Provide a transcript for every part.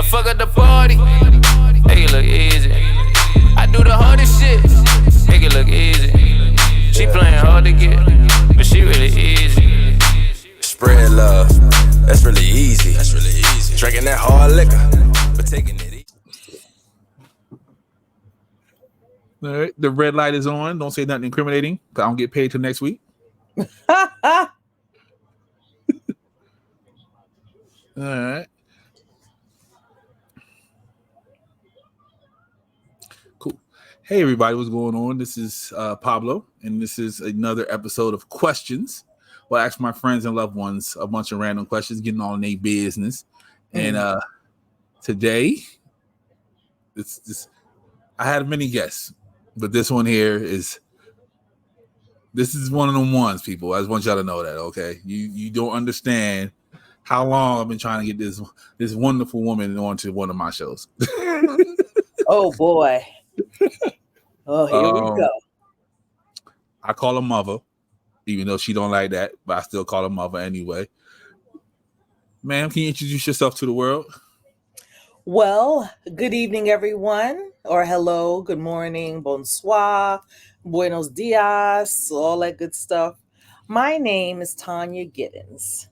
fuck at the party. Make it look easy. I do the hardest shit. Make it look easy. She playing hard to get, but she really easy. Spread love, that's really easy. That's really easy. Drinking that hard liquor, but taking it easy. All right, the red light is on. Don't say nothing incriminating, because I don't get paid till next week. All right. Cool. Hey, everybody, what's going on? This is Pablo, and this is another episode of Questions. Well, I ask my friends and loved ones a bunch of random questions, getting all in their business. And today, I had many guests, but this one here is one of them ones, people. I just want y'all to know that, okay? You don't understand how long I've been trying to get this wonderful woman onto one of my shows. Oh boy. Oh, here we go. I call her mother, even though she don't like that, but I still call her mother anyway. Ma'am, can you introduce yourself to the world? Well, good evening, everyone. Or hello, good morning, bonsoir, buenos dias, all that good stuff. My name is Tonya Giddens.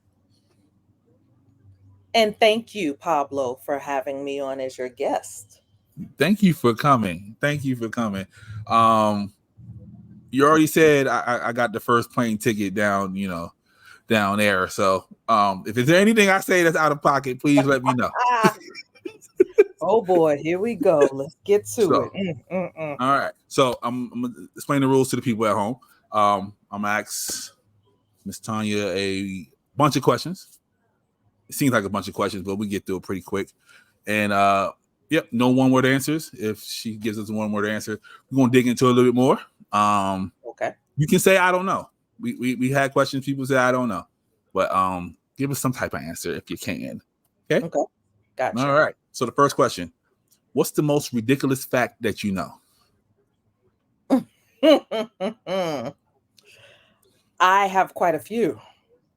And thank you, Pablo, for having me on as your guest. Thank you for coming. You already said I got the first plane ticket down there. So if there's anything I say that's out of pocket, please let me know. Oh boy, here we go. Let's get to it. All right. So I'm gonna explain the rules to the people at home. I'm gonna ask Miss Tonya a bunch of questions. It seems like a bunch of questions, but we get through it pretty quick. And no one-word answers. If she gives us a one-word answer, we're gonna dig into it a little bit more. Okay. You can say I don't know. We had questions. People say I don't know, but give us some type of answer if you can. Okay. Gotcha. All right. So the first question: what's the most ridiculous fact that you know? I have quite a few.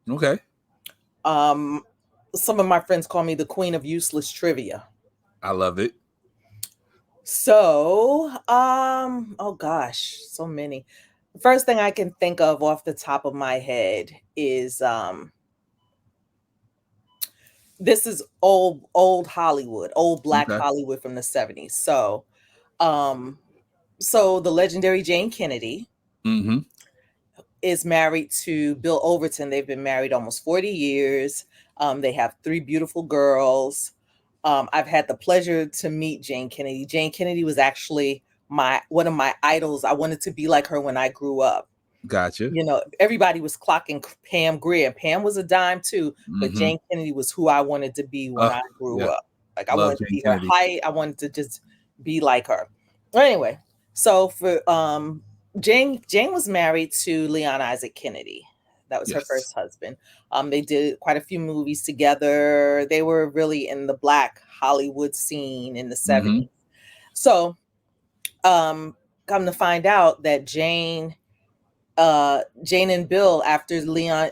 Okay. Some of my friends call me the queen of useless trivia. I love it. So, oh gosh, so many. The first thing I can think of off the top of my head is this is old Hollywood, old black Hollywood from the 70s. So, so the legendary Jane Kennedy is married to Bill Overton. They've been married almost 40 years. They have 3 beautiful girls. I've had the pleasure to meet Jane Kennedy. Jane Kennedy was actually one of my idols. I wanted to be like her when I grew up. Gotcha. You know, everybody was clocking Pam Grier. Pam was a dime too, but Jane Kennedy was who I wanted to be when I grew up. Like I wanted to be her height. I wanted to just be like her. Anyway, so for Jane was married to Leon Isaac Kennedy. That was her first husband. They did quite a few movies together. They were really in the black Hollywood scene in the 70s. So come to find out that Jane and Bill, after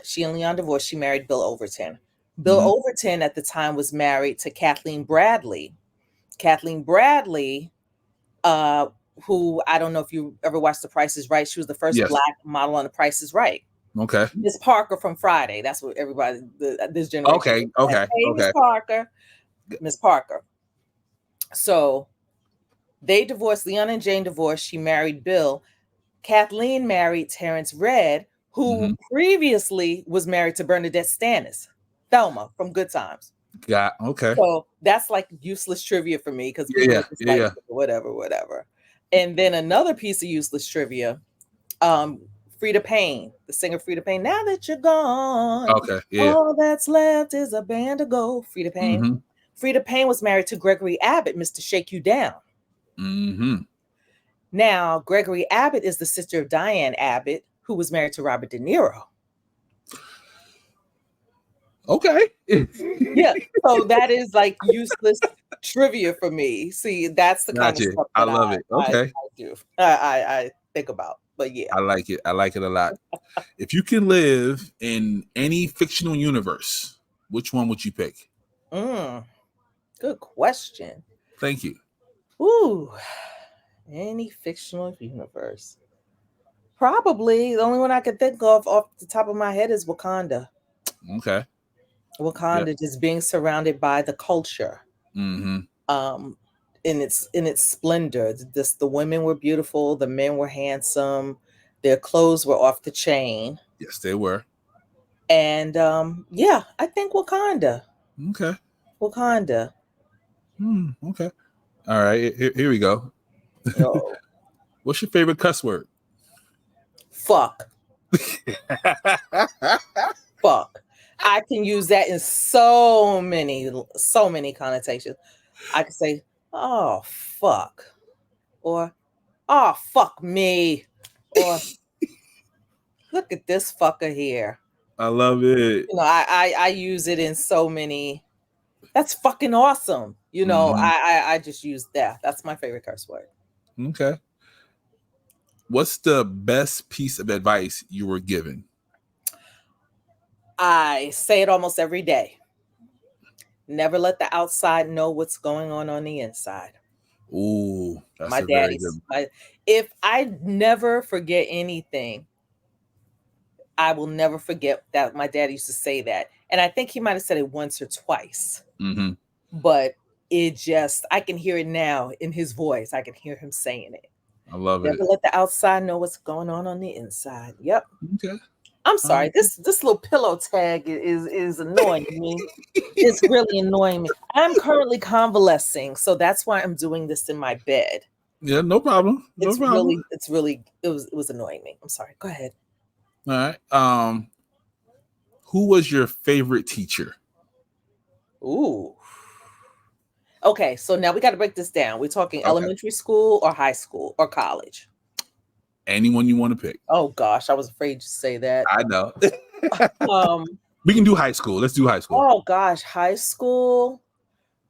she and Leon divorced, she married Bill Overton. Bill Overton at the time was married to Kathleen Bradley. Kathleen Bradley, who I don't know if you ever watched The Price is Right. She was the first black model on The Price is Right. Okay. Miss Parker from Friday. That's what everybody this generation. Okay. Miss Parker. So they divorced. Leon and Jane divorced. She married Bill. Kathleen married Terrence Redd, who previously was married to Bernadette Stannis, Thelma from Good Times. Okay. So that's like useless trivia for me because whatever. And then another piece of useless trivia. Frida Payne, the singer Frida Payne. Now that you're gone, all that's left is a band of gold. Frida Payne. Frida Payne was married to Gregory Abbott, Mr. Shake You Down. Now, Gregory Abbott is the sister of Diane Abbott, who was married to Robert De Niro. Okay. Yeah. So that is like useless trivia for me. See, that's the kind of stuff that I love it. Okay. I do. I think about. But yeah. I like it. I like it a lot. If you can live in any fictional universe, which one would you pick? Good question. Thank you. Ooh, any fictional universe. Probably the only one I could think of off the top of my head is Wakanda. Okay. Wakanda, just being surrounded by the culture. Mm-hmm. In its splendor. The women were beautiful, the men were handsome, their clothes were off the chain. Yes, they were. And yeah, I think Wakanda. Okay. Wakanda. Okay. All right. Here we go. Oh. What's your favorite cuss word? Fuck. Fuck. I can use that in so many connotations. I can say, oh fuck, or oh fuck me, or look at this fucker here. I love it. You know, I use it in so many. That's fucking awesome. You know, I just use that. That's my favorite curse word. Okay. What's the best piece of advice you were given? I say it almost every day. Never let the outside know what's going on the inside. Ooh, that's My daddy's. If I never forget anything, I will never forget that my dad used to say that. And I think he might have said it once or twice. Mm-hmm. But it just, I can hear it now in his voice. I can hear him saying it. I love it. Never let the outside know what's going on the inside. Yep. Okay. I'm sorry. This little pillow tag is annoying me. It's really annoying me. I'm currently convalescing, so that's why I'm doing this in my bed. Yeah, no problem. No problem. It was annoying me. I'm sorry. Go ahead. All right. Who was your favorite teacher? Ooh. Okay, so now we got to break this down. We're talking elementary school or high school or college? Anyone you want to pick. Oh gosh, I was afraid to say that. I know. We can do high school. Let's do high school. Oh gosh, high school.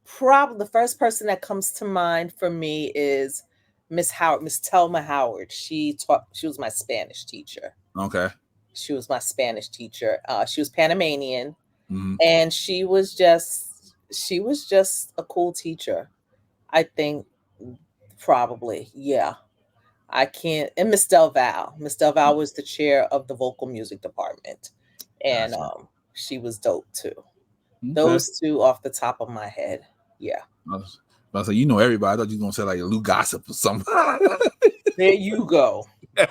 Probably the first person that comes to mind for me is Miss Telma Howard. She was my Spanish teacher. Okay. She was my Spanish teacher. She was Panamanian, and she was just a cool teacher. I think probably, yeah. I can't. And Miss Del Val. Miss Del Val was the chair of the vocal music department, and she was dope too. Okay. Those two off the top of my head. Yeah. I was like, you know everybody. I thought you were gonna say like Lou Gossip or something. There you go. There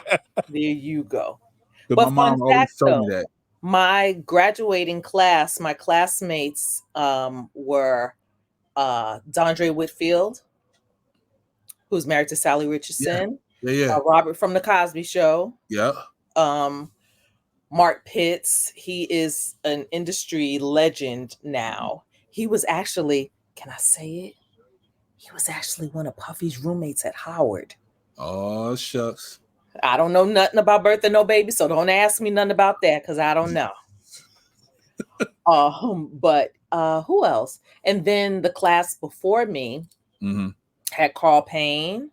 you go. But my mom always told me that. My graduating class, my classmates were Dondre Whitfield, who's married to Sally Richardson. Yeah. Robert from The Cosby Show. Yeah. Mark Pitts. He is an industry legend now. He was actually, can I say it? He was actually one of Puffy's roommates at Howard. Oh, shucks. I don't know nothing about Birth of No Baby, so don't ask me nothing about that because I don't know. But who else? And then the class before me had Carl Payne,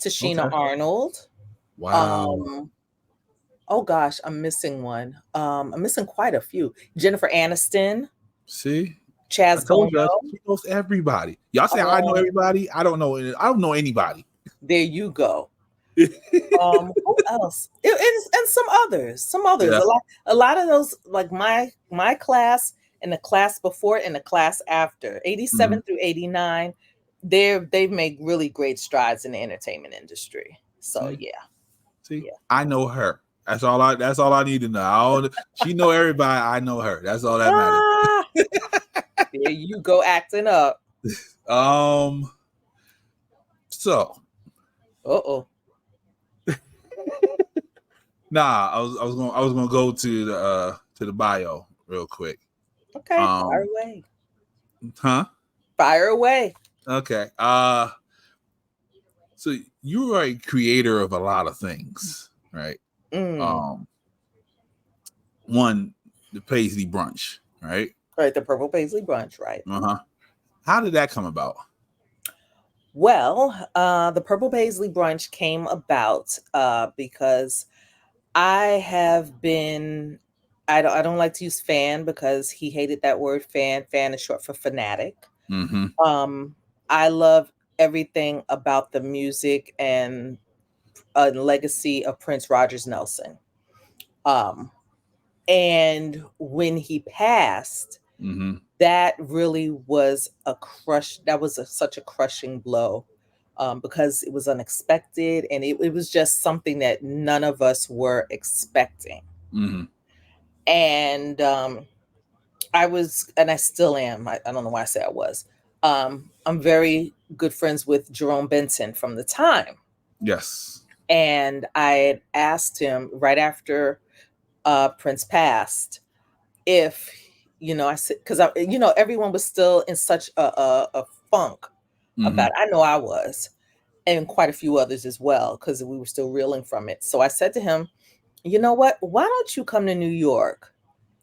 Tashina Arnold. Wow. Oh gosh, I'm missing one. I'm missing quite a few. Jennifer Aniston. See, Chaz Bono. She knows everybody. Y'all say I know everybody. I don't know anybody. There you go. Who else? And some others. Yeah. A lot of those, like my class and the class before and the class after, 87 through 89, they've made really great strides in the entertainment industry. So yeah. I know her. That's all I need to know. She know everybody. I know her. That's all that matters. There you go, acting up. So. Nah, I was gonna go to the bio real quick. Okay, fire away. Huh? Fire away. Okay. So you are a creator of a lot of things, right? One, the Paisley Brunch, right? Right, the Purple Paisley Brunch, right? How did that come about? Well, the Purple Paisley Brunch came about because I have been, I don't like to use fan because he hated that word fan. Fan is short for fanatic. I love everything about the music and legacy of Prince Rogers Nelson. And when he passed, that really was a crush. That was such a crushing blow because it was unexpected, and it was just something that none of us were expecting. And I still am. I don't know why I say I was. I'm very good friends with Jerome Benson from the time. Yes. And I had asked him right after Prince passed if, I said, because everyone was still in such a funk about it. I know I was, and quite a few others as well, because we were still reeling from it. So I said to him, you know what? Why don't you come to New York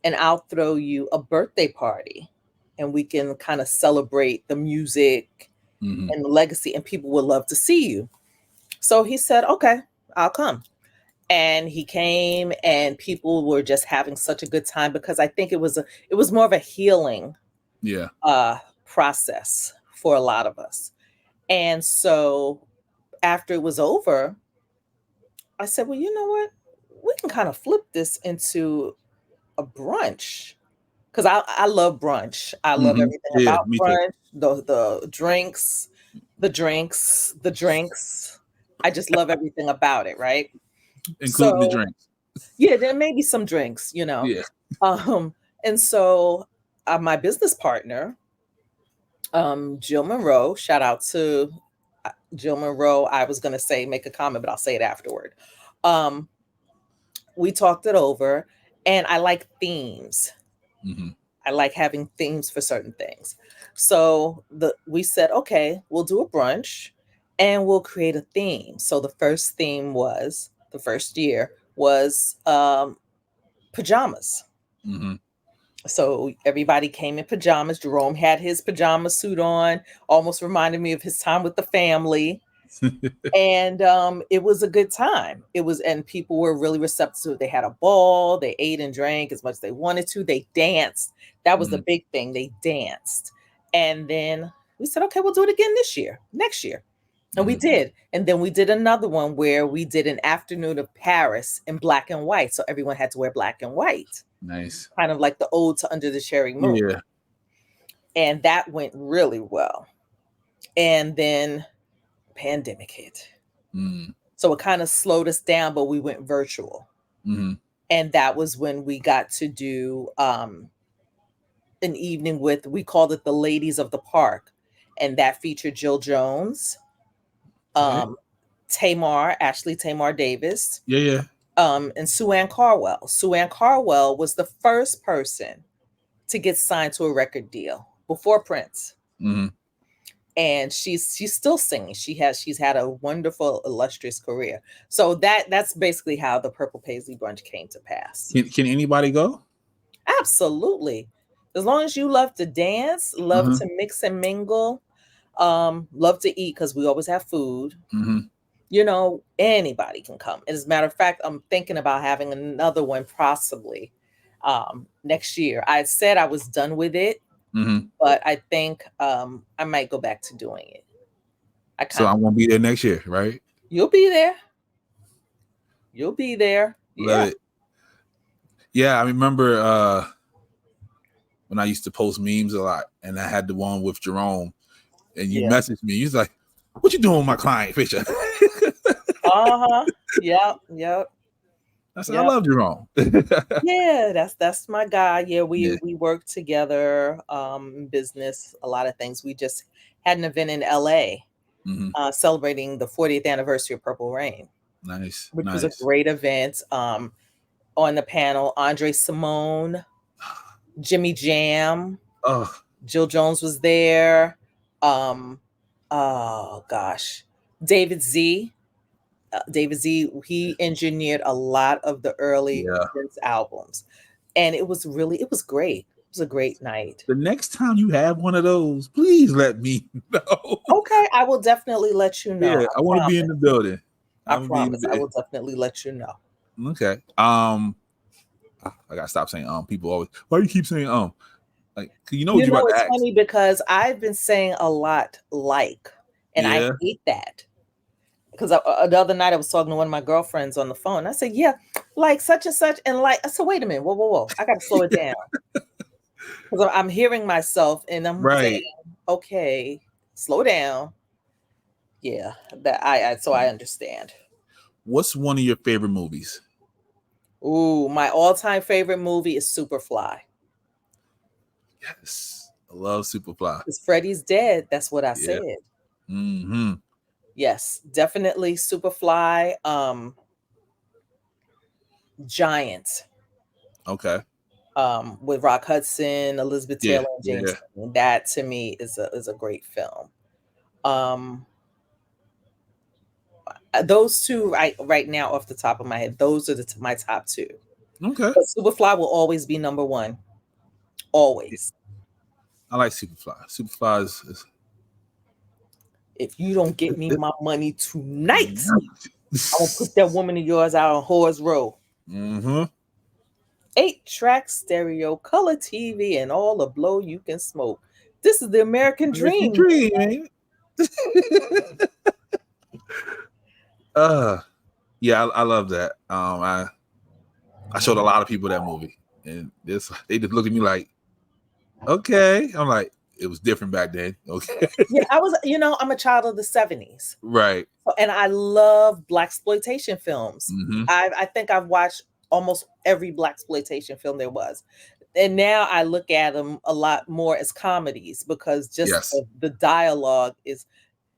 and I'll throw you a birthday party and we can kind of celebrate the music and the legacy, and people would love to see you. So he said, okay, I'll come. And he came, and people were just having such a good time because I think it was more of a healing process for a lot of us. And so after it was over, I said, well, you know what? We can kind of flip this into a brunch, because I love brunch. I love everything about brunch. The drinks. I just love everything about it, right? Including the drinks. Yeah, there may be some drinks, Yeah. And so my business partner, Jill Monroe, shout out to Jill Monroe. I was going to say, make a comment, but I'll say it afterward. We talked it over, and I like themes. I like having themes for certain things. So we said, okay, we'll do a brunch and we'll create a theme. So the first theme was, the first year was pajamas. So everybody came in pajamas. Jerome had his pajama suit on, almost reminded me of his time with the family. And it was a good time. And people were really receptive. They had a ball. They ate and drank as much as they wanted to. They danced. That was the big thing. They danced. And then we said, okay, we'll do it again next year. And we did. And then we did another one where we did an afternoon of Paris in black and white. So everyone had to wear black and white. Nice. Kind of like the ode to Under the Cherry Moon. Yeah. And that went really well. And then pandemic hit. So it kind of slowed us down, but we went virtual. And that was when we got to do an evening with, we called it the Ladies of the Park. And that featured Jill Jones, Ashley Tamar Davis. And Sue Ann Carwell. Sue Ann Carwell was the first person to get signed to a record deal before Prince. And she's still singing. She's had a wonderful, illustrious career. So that's basically how the Purple Paisley Brunch came to pass. Can anybody go? Absolutely. As long as you love to dance, love to mix and mingle, love to eat, because we always have food. Anybody can come. As a matter of fact, I'm thinking about having another one possibly next year. I said I was done with it. But I think I might go back to doing it. So I'm gonna be there next year, right? You'll be there. Love it. Yeah, I remember when I used to post memes a lot, and I had the one with Jerome, and you messaged me. You was like, "What you doing with my client picture?" Yep. I said, I love Jerome. Yeah, that's my guy. Yeah, we work together, business, a lot of things. We just had an event in LA celebrating the 40th anniversary of Purple Rain. Nice. Which was a great event. On the panel, Andre Simone, Jimmy Jam, Jill Jones was there. David Z. He engineered a lot of the early Prince albums, and it was great. It was a great night. The next time you have one of those, please let me know. Okay, I will definitely let you know. Yeah, I want to be in the building. I promise. I will definitely let you know. Okay. I gotta stop saying people always. Why do you keep saying Like, what you're about to it's ask. funny because I've been saying a lot like, and I hate that. Because the other night I was talking to one of my girlfriends on the phone. I said, yeah, like such and such. And like, I said, wait a minute. Whoa. I got to slow it down. Because I'm hearing myself and I'm saying, okay, slow down. Yeah, so I understand. What's one of your favorite movies? Ooh, my all-time favorite movie is Superfly. Yes, I love Superfly. Because Freddie's dead. That's what I said. Mm-hmm. Yes, definitely Superfly. Giants. Okay. With Rock Hudson, Elizabeth Taylor, and James. Yeah. That to me is a great film. Those two right now off the top of my head, those are my top two. Okay. But Superfly will always be number one. Always. I like Superfly. Superfly is if you don't get me my money tonight, I'm gonna put that woman of yours out on Whore's Row. 8-track stereo, color TV, and all the blow you can smoke. This is the American dream. Yeah, I love that. I showed a lot of people that movie, and they just looked at me like, okay. I'm like, it was different back then. Okay. Yeah, I was, I'm a child of the 70s. Right. And I love blaxploitation films. I think I've watched almost every blaxploitation film there was. And now I look at them a lot more as comedies because just the dialogue is,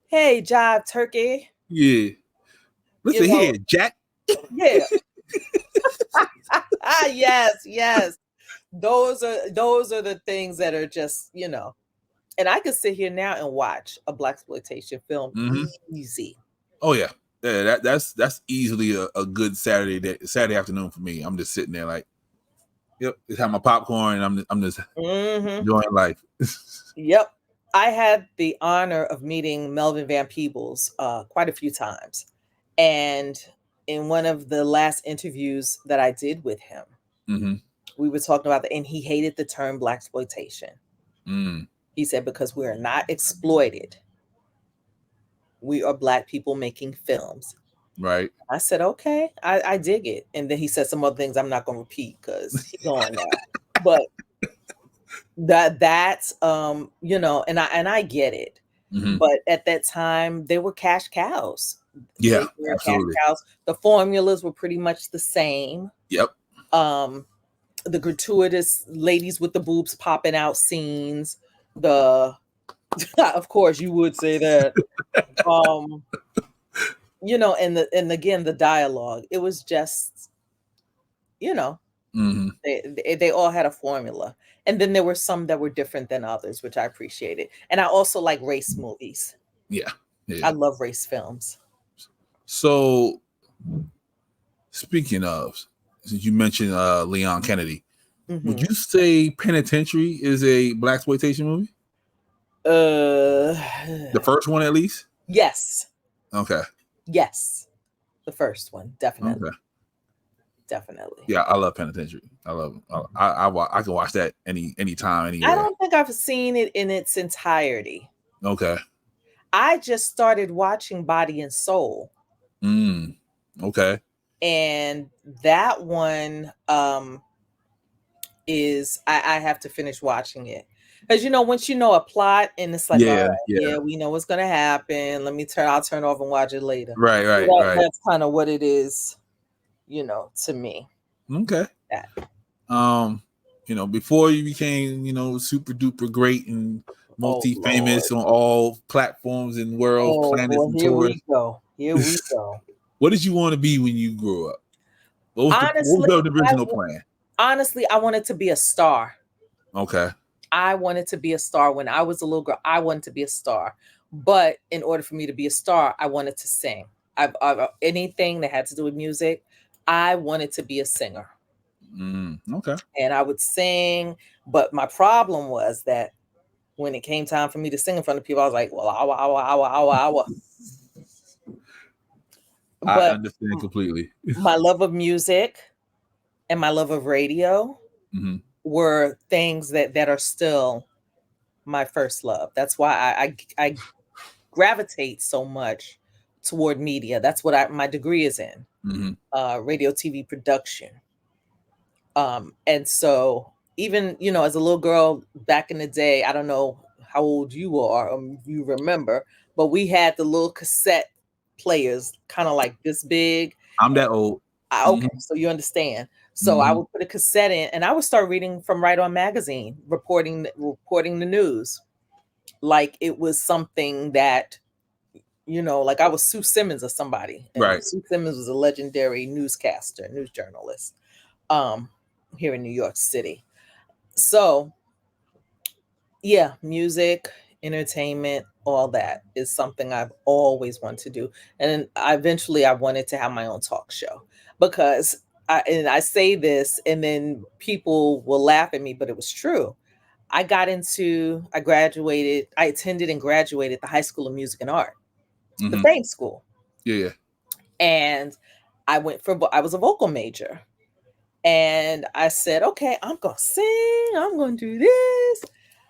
hey, jive turkey. Yeah. Listen here, Jack. Yeah. Yes. Those are the things that are just, and I could sit here now and watch a blaxploitation film easy. Oh yeah. That's easily a good Saturday afternoon for me. I'm just sitting there like, yep, just have my popcorn and I'm just enjoying life. Yep. I had the honor of meeting Melvin Van Peebles quite a few times. And in one of the last interviews that I did with him, we were talking about that, and he hated the term blaxploitation. He said, because we are not exploited. We are Black people making films. Right. I said, okay, I dig it. And then he said some other things I'm not going to repeat because he's on now. But that's and I get it. But at that time, they were cash cows. Yeah, absolutely. Cash cows. The formulas were pretty much the same. Yep. The gratuitous ladies with the boobs popping out scenes. Of course you would say that. And again, the dialogue, it was just, they all had a formula. And then there were some that were different than others, which I appreciated. And I also like race movies. Yeah. I love race films. So speaking of, since you mentioned Leon Kennedy, would you say Penitentiary is a blaxploitation movie? The first one, at least? Yes. Okay. Yes. The first one, definitely. Okay. Definitely. Yeah, I love Penitentiary. I love it. I can watch that anytime, anywhere. I don't think I've seen it in its entirety. Okay. I just started watching Body and Soul. Okay. And that one is I have to finish watching it. Because once you know a plot and it's like, yeah, we know what's gonna happen. I'll turn off and watch it later. Right. That's kind of what it is, to me. Okay. Before you became, super duper great and multi-famous on all platforms and world planets and tours. Here we go. What did you want to be when you grew up? What was the original plan? Honestly, I wanted to be a star. Okay. I wanted to be a star when I was a little girl. I wanted to be a star. But in order for me to be a star, I wanted to sing. I've anything that had to do with music, I wanted to be a singer. Okay. And I would sing. But my problem was that when it came time for me to sing in front of people, I was like, well, awa. I understand completely. My love of music and my love of radio were things that are still my first love. That's why I gravitate so much toward media. That's what my degree is in, radio, TV production. And so even, as a little girl back in the day, I don't know how old you are, you remember, but we had the little cassette players kind of like this big. I'm that old. Okay, so you understand. So I would put a cassette in and I would start reading from Right On Magazine, reporting the news. Like it was something that, like I was Sue Simmons or somebody. And right. Sue Simmons was a legendary newscaster, news journalist, here in New York City. So yeah, music, entertainment, all that is something I've always wanted to do. And eventually I wanted to have my own talk show because I say this and then people will laugh at me, but it was true. I attended and graduated the High School of Music and Art, the same school. Yeah. And I was a vocal major. And I said, okay, I'm going to sing. I'm going to do this.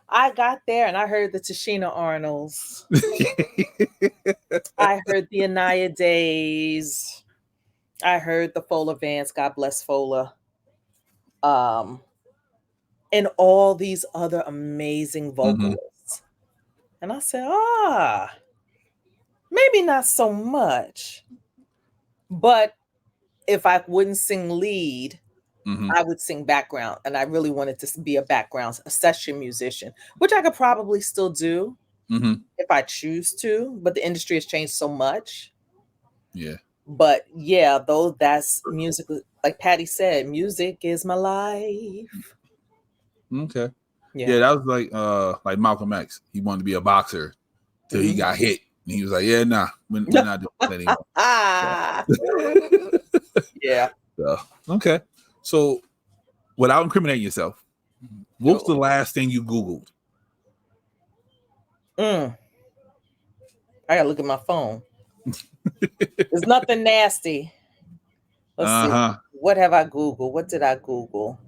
I got there and I heard the Tashina Arnolds. I heard the Anaya Days. I heard the Fola Vance, God bless Fola. And all these other amazing vocalists. And I said, maybe not so much. But if I wouldn't sing lead, I would sing background. And I really wanted to be a session musician, which I could probably still do if I choose to. But the industry has changed so much. Yeah. But yeah, that's music. Like Patty said, music is my life. Okay. Yeah, that was like Malcolm X. He wanted to be a boxer till he got hit. And he was like, yeah, nah, we're not doing that anymore. Yeah. So, okay. So without incriminating yourself, what's the last thing you Googled? I gotta look at my phone. There's nothing nasty. Let's see. What have I Googled? What did I Google?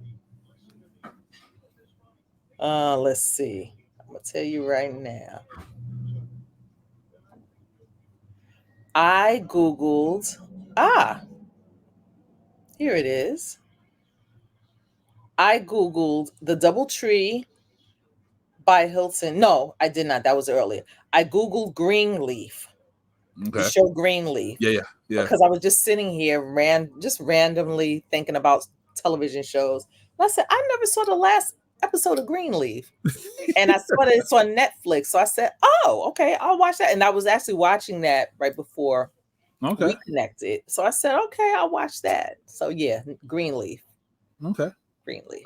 Let's see. I'm gonna tell you right now. I Googled. Here it is. I Googled The DoubleTree by Hilton. No, I did not. That was earlier. I Googled Greenleaf. Okay. The show Greenleaf. Yeah. Because I was just sitting here randomly thinking about television shows. And I said, I never saw the last episode of Greenleaf. And I saw that it's on Netflix. So I said, oh, okay, I'll watch that. And I was actually watching that right before we connected. So I said, okay, I'll watch that. So yeah, Greenleaf. Okay. Greenleaf.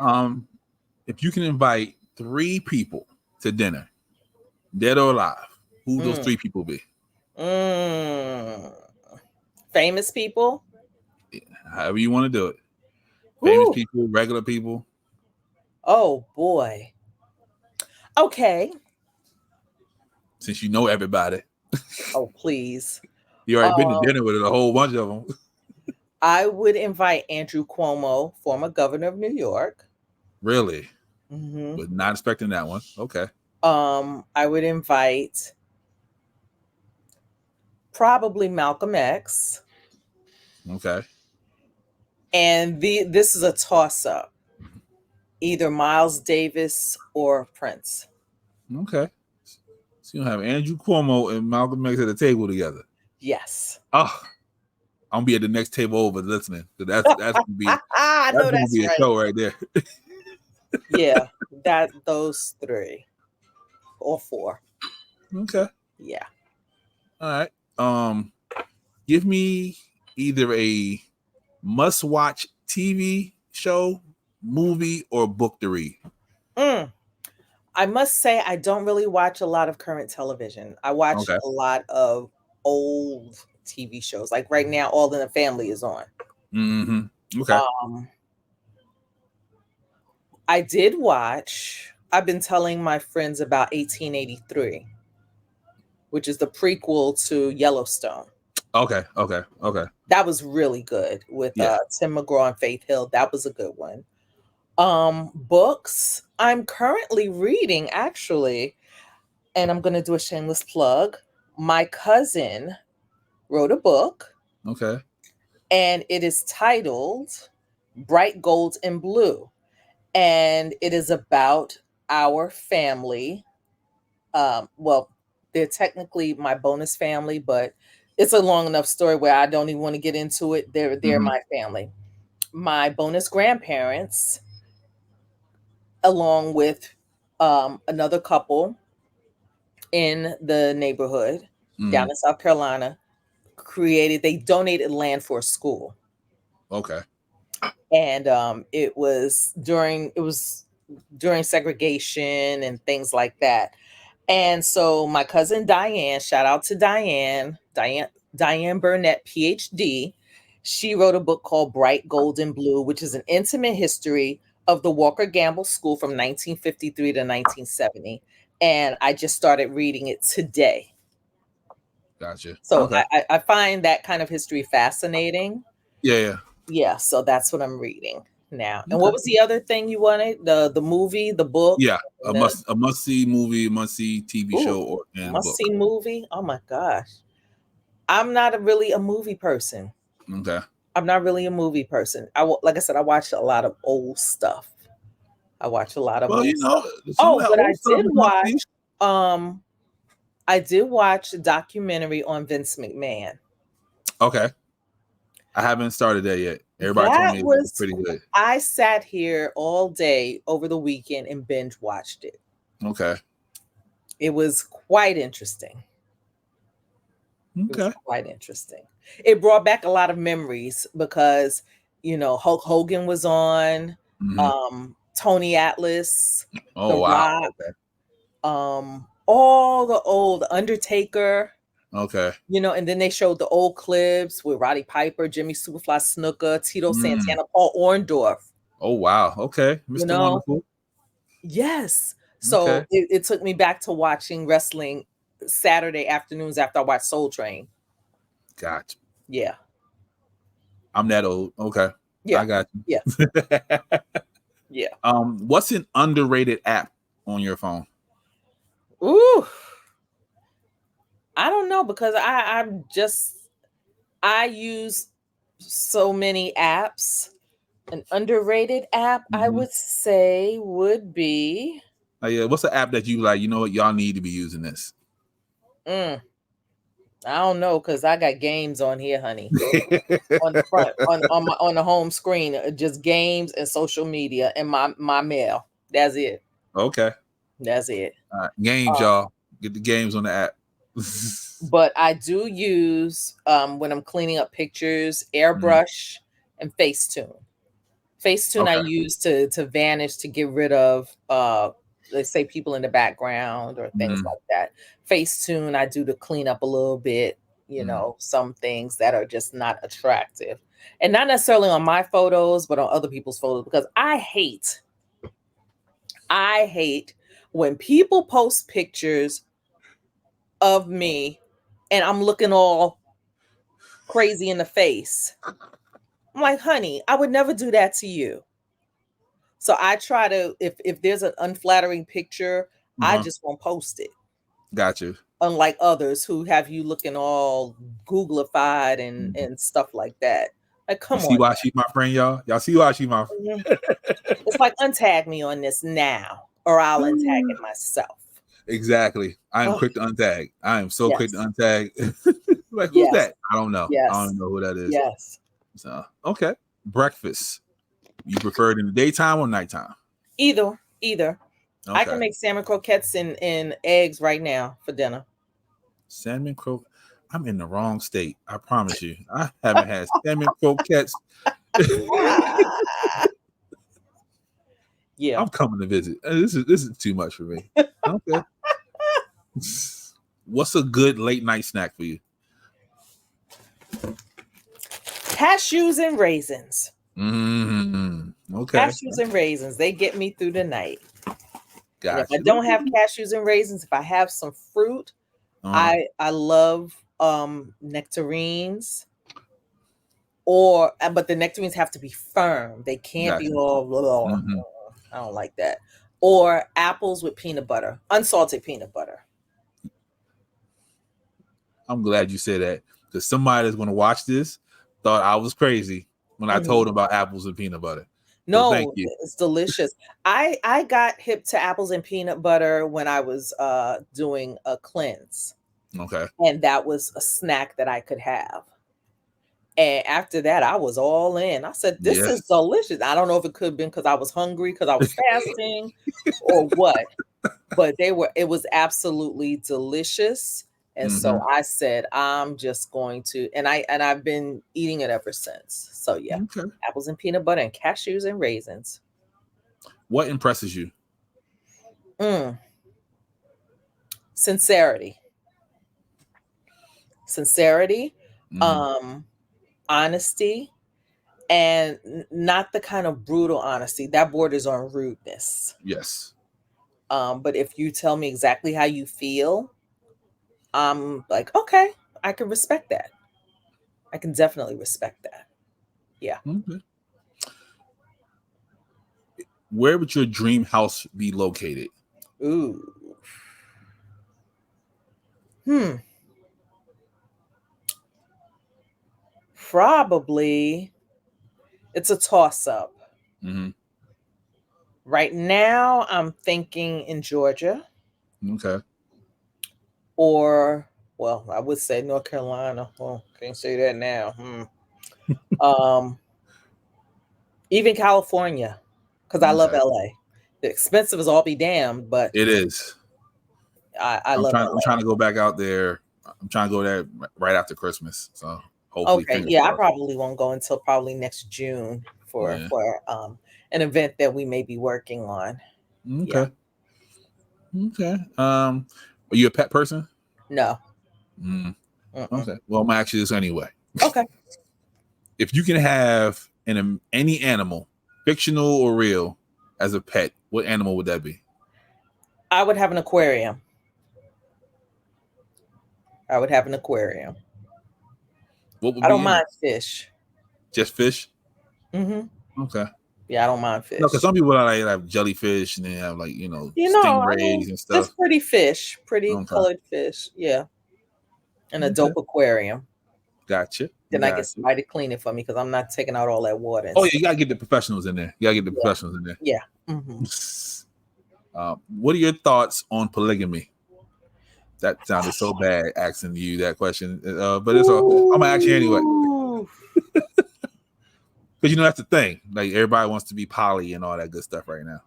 If you can invite 3 people to dinner, dead or alive, who those 3 people be? Famous people? However you want to do it. Famous people, regular people. Oh boy. Okay. Since you know everybody. Oh, please. You already been to dinner with a whole bunch of them. I would invite Andrew Cuomo, former governor of New York. Really? But not expecting that one. Okay. I would invite probably Malcolm X. Okay. And this is a toss-up. Either Miles Davis or Prince. Okay. So you have Andrew Cuomo and Malcolm X at the table together. Yes. Oh, I'm gonna be at the next table over listening. So that's gonna be a show right there. Yeah, those 3 or 4. Okay. Yeah. All right. Give me either a must-watch TV show, movie, or book to read. I must say I don't really watch a lot of current television. I watch a lot of old TV shows. Like right now, All in the Family is on. Okay. I've been telling my friends about 1883, which is the prequel to Yellowstone. Okay. That was really good with Tim McGraw and Faith Hill. That was a good one. Books. I'm currently reading, actually, and I'm going to do a shameless plug. My cousin wrote a book, Okay. and it is titled Bright Gold and Blue. And it is about our family. Well, they're technically my bonus family, but it's a long enough story where I don't even want to get into it. They're my family. My bonus grandparents, along with another couple in the neighborhood down in South Carolina, they donated land for a school. Okay. And it was during segregation and things like that. And so my cousin Diane, shout out to Diane Burnett, PhD. She wrote a book called Bright Gold and Blue, which is an intimate history of the Walker Gamble School from 1953 to 1970. And I just started reading it today. Gotcha. So okay. I find that kind of history fascinating. Yeah. Yeah. So that's what I'm reading now. Okay. And what was the other thing you wanted? The movie, the book? Yeah. A must see movie, must see TV show, or must see movie. Oh my gosh. I'm not really a movie person. Okay. I'm not really a movie person. Like I said, I watch a lot of old stuff. I watch a lot of old stuff. But I did watch a documentary on Vince McMahon. Okay. I haven't started that yet. Everybody told me it was pretty good. I sat here all day over the weekend and binge watched it. Okay. It was quite interesting. Okay. It was quite interesting. It brought back a lot of memories because, Hulk Hogan was on, Tony Atlas, The Rock, all the old Undertaker. Okay. And then they showed the old clips with Roddy Piper, Jimmy Superfly Snuka, Tito Santana, Paul Orndorff. Oh, wow. Okay. Mr. Wonderful. Yes. So it took me back to watching wrestling Saturday afternoons after I watched Soul Train. Gotcha. Yeah. I'm that old. Okay. Yeah. I got you. Yeah. Yeah. What's an underrated app on your phone? Ooh. I don't know, because I use so many apps. An underrated app, I would say, would be. Yeah, what's the app that you like? You know what, y'all need to be using this. I don't know, because I got games on here, honey. On the front, on the home screen, just games and social media and my mail. That's it. Okay. That's it. All right. Games, y'all. Get the games on the app. But I do use, when I'm cleaning up pictures, Airbrush and Facetune. Facetune I use to vanish, to get rid of, let's say, people in the background or things like that. Facetune I do to clean up a little bit, some things that are just not attractive. And not necessarily on my photos, but on other people's photos, because I hate when people post pictures of me and I'm looking all crazy in the face. I'm like, honey, I would never do that to you. So I try to, if there's an unflattering picture, I just won't post it. Got you. Unlike others who have you looking all Googlified and stuff like that. Like, come on. See why she's my friend, y'all? Y'all see why she's my friend? It's like, untag me on this now, or I'll untag it myself. Exactly. I am quick to untag. I am so quick to untag. Like, who's that? I don't know. Yes. I don't know who that is. Yes. So, okay. Breakfast. You prefer it in the daytime or nighttime? Either. Okay. I can make salmon croquettes and eggs right now for dinner. Salmon croquettes? I'm in the wrong state. I promise you. I haven't had salmon croquettes. Yeah. I'm coming to visit. This is too much for me. Okay. What's a good late night snack for you? Cashews and raisins. Okay. Cashews and raisins. They get me through the night. Gotcha. If I don't have cashews and raisins, if I have some fruit, I love nectarines. but the nectarines have to be firm. They can't be all blah, blah. Mm-hmm. I don't like that. Or apples with peanut butter, unsalted peanut butter. I'm glad you said that, because somebody that's going to watch this thought I was crazy when I told them about apples and peanut butter. No, so thank you. It's delicious. I got hip to apples and peanut butter when I was doing a cleanse. Okay. And that was a snack that I could have. And after that, I was all in. I said, this is delicious. I don't know if it could have been because I was hungry, because I was fasting or what, but it was absolutely delicious. And so I said, I'm just going to, and I've been eating it ever since. So yeah, apples and peanut butter and cashews and raisins. What impresses you? Sincerity, honesty, and not the kind of brutal honesty that borders on rudeness. Yes. But if you tell me exactly how you feel, I'm like, okay, I can respect that. I can definitely respect that. Yeah. Okay. Where would your dream house be located? Ooh. Probably it's a toss-up. Right now, I'm thinking in Georgia. Okay. Or, well, I would say North Carolina. Well, can't say that now. Even California, because I love LA. The expensive as all be damned, but it is. I love LA. I'm trying to go back out there. I'm trying to go there right after Christmas. So hopefully. Okay, yeah, I probably won't go until probably next June for an event that we may be working on. Okay. Yeah. Okay. Are you a pet person? No. Okay. Well, I'm gonna ask you this anyway. Okay. If you can have any animal, fictional or real, as a pet, what animal would that be? I would have an aquarium. I don't mind fish. Just fish? Okay. Yeah, I don't mind fish. No, because some people have jellyfish and they have stingrays and stuff. Just pretty fish, colored fish. Yeah. And a dope aquarium. Gotcha. Then I get somebody to clean it for me because I'm not taking out all that water. Oh, yeah, you gotta get the professionals in there. Yeah. What are your thoughts on polygamy? That sounded so bad asking you that question, but it's all. I'm gonna ask you anyway. Because that's the thing. Like, everybody wants to be poly and all that good stuff right now.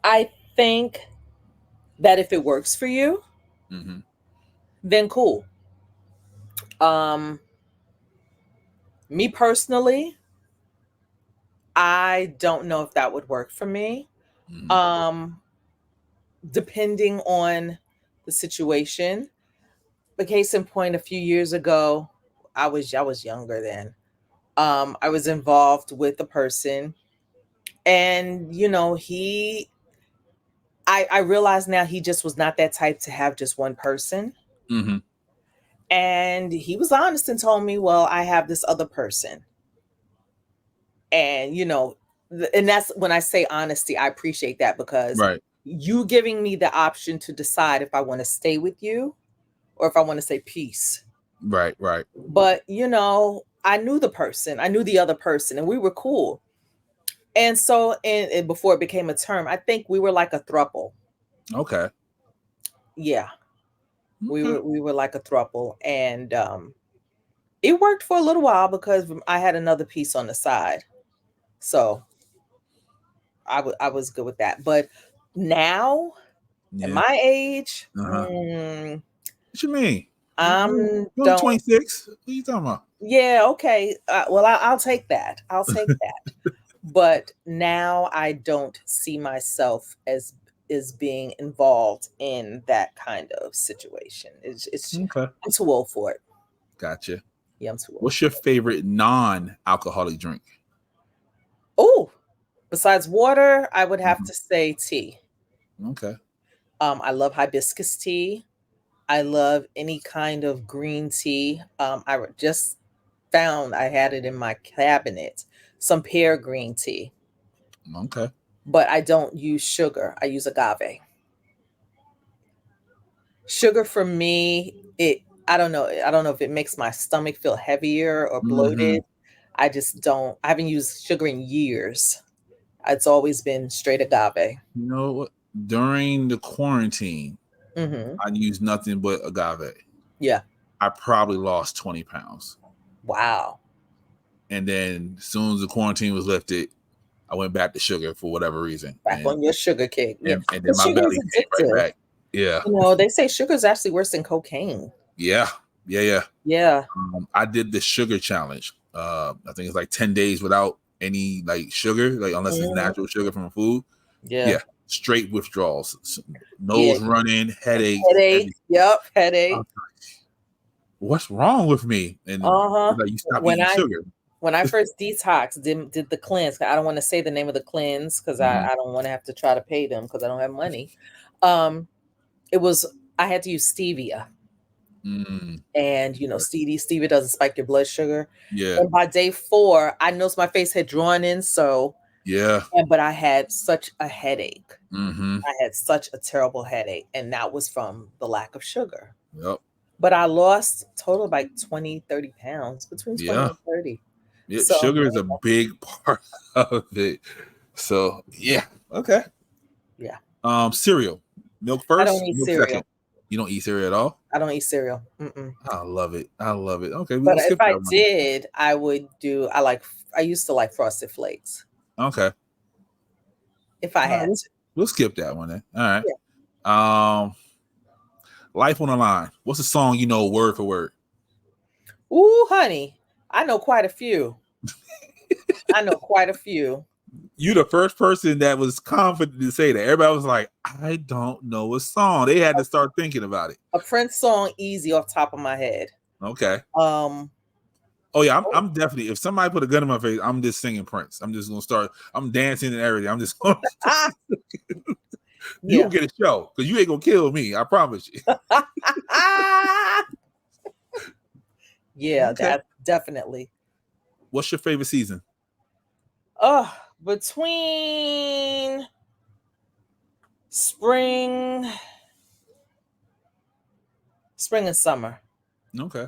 I think that if it works for you, then cool. Me personally, I don't know if that would work for me. Depending on the situation. The case in point, a few years ago, I was younger then. I was involved with a person, and I realize now he just was not that type to have just one person. And he was honest and told me, well, I have this other person. And, and that's when I say honesty, I appreciate that, because you giving me the option to decide if I want to stay with you or if I want to say peace. Right. But, I knew the person, I knew the other person, and we were cool. And so, and before it became a term, I think we were like a throuple. Okay. Yeah. We were like a throuple, and it worked for a little while because I had another piece on the side. So I was good with that. But now, at my age, what you mean? I'm 26. What are you talking about? Yeah, okay. Well, I'll take that. I'll take that. But now I don't see myself as being involved in that kind of situation. It's okay. I'm too old for it. Gotcha. Yeah, I'm too old. What's your favorite non-alcoholic drink? Oh, besides water, I would have to say tea. Okay. I love hibiscus tea. I love any kind of green tea. found I had it in my cabinet. Some pear green tea. Okay. But I don't use sugar. I use agave. Sugar for me, I don't know. I don't know if it makes my stomach feel heavier or bloated. I just don't. I haven't used sugar in years. It's always been straight agave. You know what? During the quarantine, I used nothing but agave. Yeah. I probably lost 20 pounds. Wow. And then as soon as the quarantine was lifted, I went back to sugar for whatever reason. Back on your sugar kick. Yeah. And then my belly came right back. Yeah. You know, they say sugar is actually worse than cocaine. Yeah. Yeah. I did the sugar challenge. I think it's like 10 days without any like sugar, like unless it's natural sugar from food. Yeah. Straight withdrawals. Nose running, headache. Yep, headache. What's wrong with me? And like, you stop eating sugar. When I first detoxed, did the cleanse. I don't want to say the name of the cleanse because I don't want to have to try to pay them because I don't have money. I had to use stevia. And you know, stevia doesn't spike your blood sugar. Yeah. And by day 4, I noticed my face had drawn in. So but I had such a headache. I had such a terrible headache, and that was from the lack of sugar. Yep. But I lost total like 20, 30 pounds, between 20 and 30. Yeah, so, sugar is a big part of it. So yeah. Okay. Yeah. Cereal. Milk first? I don't eat cereal. Second. You don't eat cereal at all? I don't eat cereal. I love it. Okay. But if I did, I used to like Frosted Flakes. Okay. If I had to. We'll skip that one then. All right. Yeah. Life on the Line. What's the song you know word for word? Ooh, honey. I know quite a few. You the first person that was confident to say that. Everybody was like, I don't know a song. They had to start thinking about it. A Prince song, easy off top of my head. Okay. Oh yeah, I'm definitely. If somebody put a gun in my face, I'm just singing Prince. I'm just gonna start. I'm dancing and everything. I'm just gonna. You don't get a show because you ain't gonna kill me. I promise you. Yeah, that definitely. What's your favorite season? Between spring and summer. Okay.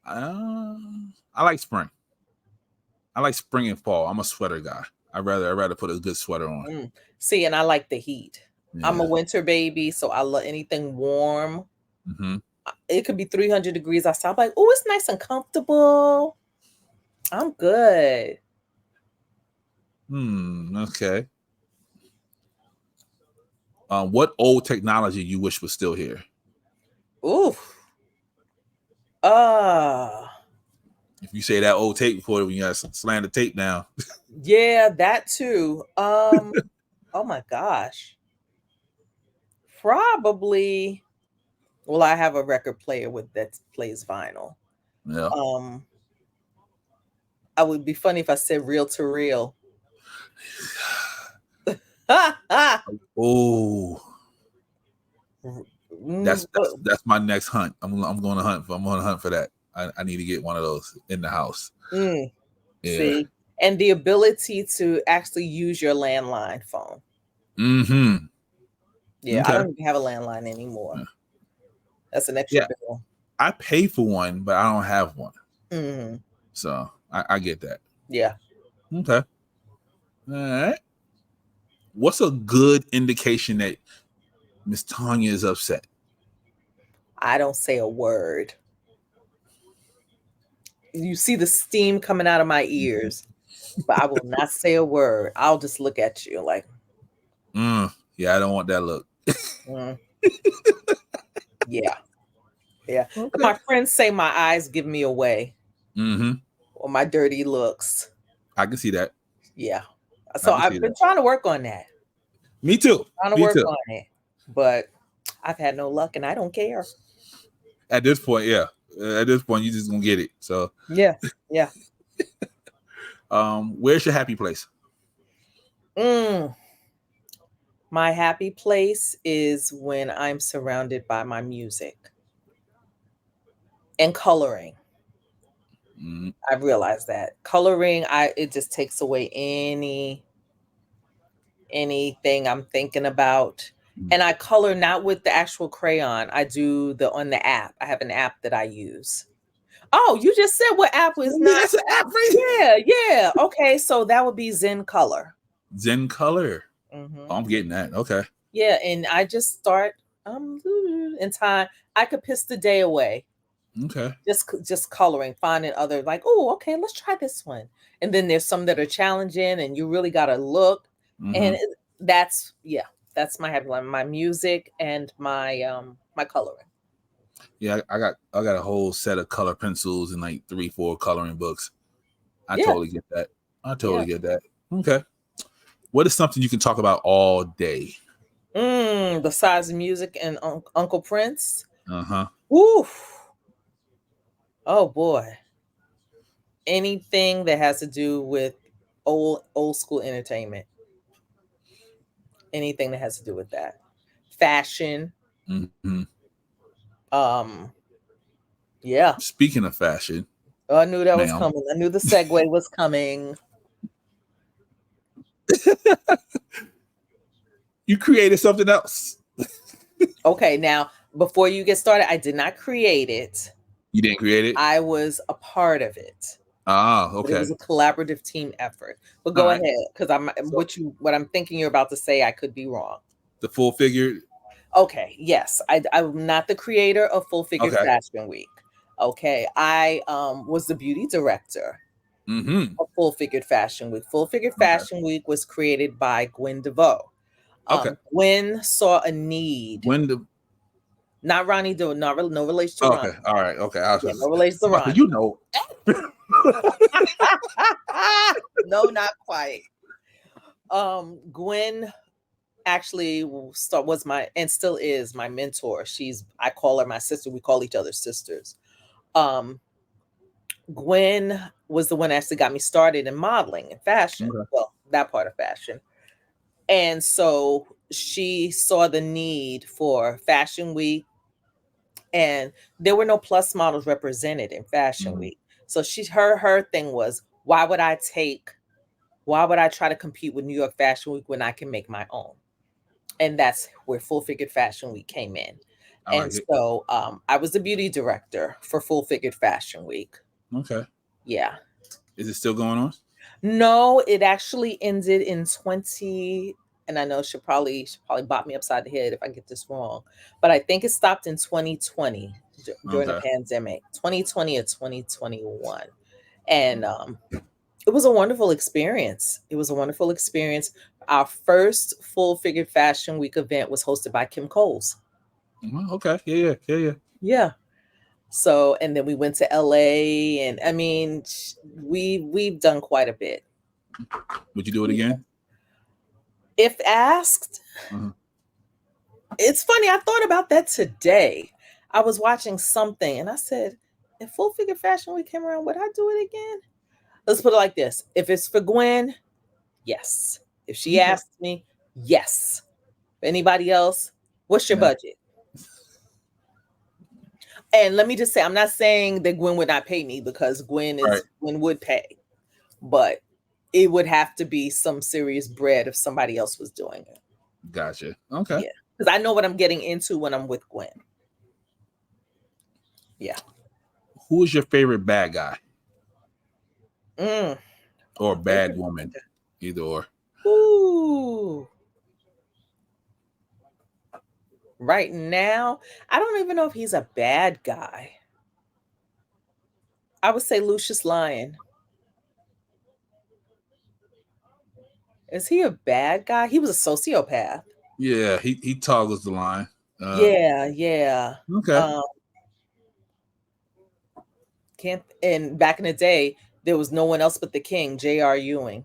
I like spring. I like spring and fall. I'm a sweater guy. I'd rather put a good sweater on. See, and I like the heat. Yeah. I'm a winter baby, so I love anything warm. It could be 300 degrees outside. I'm like, oh, it's nice and comfortable. I'm good. Okay. What old technology you wish was still here? Oof. If you say that old tape before, when you got to slam the tape down. Yeah, that too. Oh my gosh. Probably. Well, I have a record player that plays vinyl. Yeah. I would be funny if I said reel to reel. Oh. That's my next hunt. I'm going to hunt for that. I need to get one of those in the house. Yeah. See, and the ability to actually use your landline phone. Yeah, okay. I don't even have a landline anymore. Yeah. That's an extra bill. I pay for one, but I don't have one. So I get that. Yeah. Okay. All right. What's a good indication that Miss Tonya is upset? I don't say a word. You see the steam coming out of my ears, but I will not say a word. I'll just look at you like, yeah, I don't want that look. Yeah. Okay. My friends say my eyes give me away. Or my dirty looks. I can see that. Yeah. So I've been trying to work on that. Me too. Trying to work on it, but I've had no luck, and I don't care. At this point, yeah. At this point, you just gonna get it. So yeah. Where's your happy place? My happy place is when I'm surrounded by my music and coloring. I've realized that coloring, it just takes away anything I'm thinking about. And I color not with the actual crayon. I do on the app. I have an app that I use. Oh, you just said what app was not? That's an app, right? Yeah. Okay, so that would be Zen Color. Zen Color. Oh, I'm getting that. Okay. Yeah, and I just start in time. I could piss the day away. Okay. Just coloring, finding other like, oh, okay, let's try this one. And then there's some that are challenging, and you really got to look. And that's my happy line. My music and my my coloring. Yeah, I got a whole set of color pencils and like 3-4 coloring books. I totally get that. Get that. Okay. What is something you can talk about all day? Besides music and Uncle Prince. Oof. Oh boy. Anything that has to do with old school entertainment. Anything that has to do with that. Fashion. Yeah. Speaking of fashion. Oh, I knew that was coming. I knew the segue was coming. You created something else. Okay, now before you get started, I did not create it. You didn't create it? I was a part of it. Okay. It was a collaborative team effort. But go ahead, because what I'm thinking you're about to say, I could be wrong. The Full Figure. Okay, yes. I'm not the creator of Full Figure Fashion Week. Okay, I was the beauty director of Full Figured Fashion Week. Full Figured Fashion Week was created by Gwen DeVoe. Gwen saw a need. Not Ronnie DeVoe, no relation to Ronnie. All right, okay. No relation to Ronnie. You know. No, not quite. Gwen actually was my, and still is my mentor. I call her my sister. We call each other sisters. Gwen was the one that actually got me started in modeling and fashion. Well, that part of fashion. And so she saw the need for Fashion Week, and there were no plus models represented in Fashion Week. So her thing was, why would I try to compete with New York Fashion Week when I can make my own? And that's where Full Figured Fashion Week came in. So I was the beauty director for Full Figured Fashion Week. Okay. Yeah. Is it still going on? No, it actually ended in 20, and I know she'll probably bop me upside the head if I get this wrong, but I think it stopped in 2020 during the pandemic, 2020 or 2021. And it was a wonderful experience. Our first Full Figured Fashion Week event was hosted by Kim Coles. Okay. Yeah. Yeah. So, and then we went to LA, and I mean, we've done quite a bit. Would you do it again? If asked. It's funny, I thought about that today. I was watching something and I said, if Full Figure Fashion Week came around, would I do it again? Let's put it like this. If it's for Gwen, yes. If she asked me, yes. For anybody else, what's your budget? And let me just say, I'm not saying that Gwen would not pay me, because Gwen would pay, but it would have to be some serious bread if somebody else was doing it. Gotcha. Okay. Yeah, because I know what I'm getting into when I'm with Gwen. Yeah. Who is your favorite bad guy? Or bad woman? Either or. Ooh. Right now, I don't even know if he's a bad guy. I would say Lucius Lyon. Is he a bad guy? He was a sociopath. Yeah, he toggles the line. Yeah. Okay. And back in the day, there was no one else but the king, J.R. Ewing.